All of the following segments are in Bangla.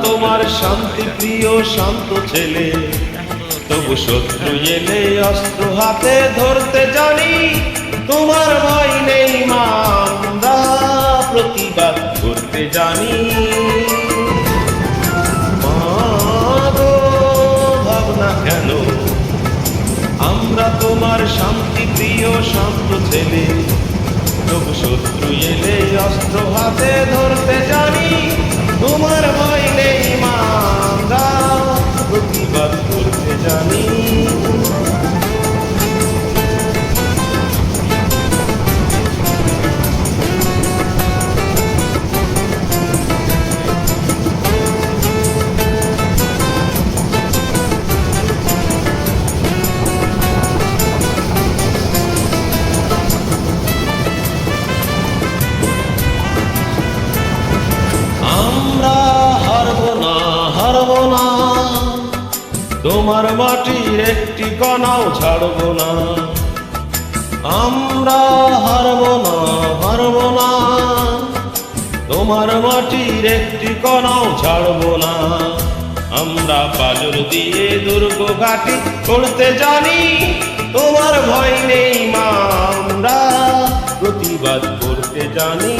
তোমার শান্তি প্রিয় শান্ত ছেলে, তবু শত্রু এলে অস্ত্র হাতে ধরতে জানি। তোমার ভয় নেই মা, আমরা প্রতিবাদ করতে জানি। মা গো, ভাবনা কেন, আমরা তোমার শান্তি প্রিয় শান্ত ছেলে, তবু শত্রু এলে অস্ত্র হাতে ধরতে জানি। তোমার ভয় নেই মা, আমরা প্রতিবাদ করতে জানি। আমরা হারব না, তোমার মাটির একটি কণাও ছাড়ব না। আমরা হারব না, তোমার মাটির একটি কণাও ছাড়ব না। আমরা পাজর দিয়ে দুর্গ ঘাটি করতে জানি। তোমার ভয় নেই মা, আমরা প্রতিবাদ করতে জানি।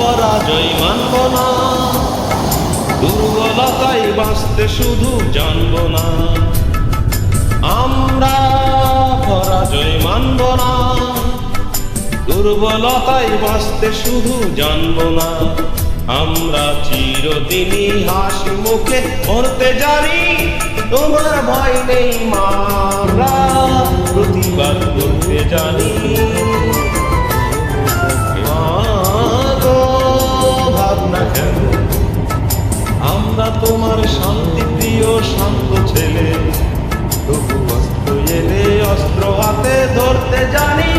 পরাজয় মানব না, দুর্বলতায় বাঁচতে শুধু জানব না। আমরা পরাজয় মানব না, দুর্বলতায় বাঁচতে শুধু জানব না। আমরা চিরদিনই হাসি মুখে মরতে জানি। তোমার ভয় নেই মা, আমরা প্রতিবাদ করতে জানি। আমরা তোমার শান্তি প্রিয় শান্ত ছেলে, তবু অস্ত্র এলে অস্ত্র হাতে ধরতে জানি।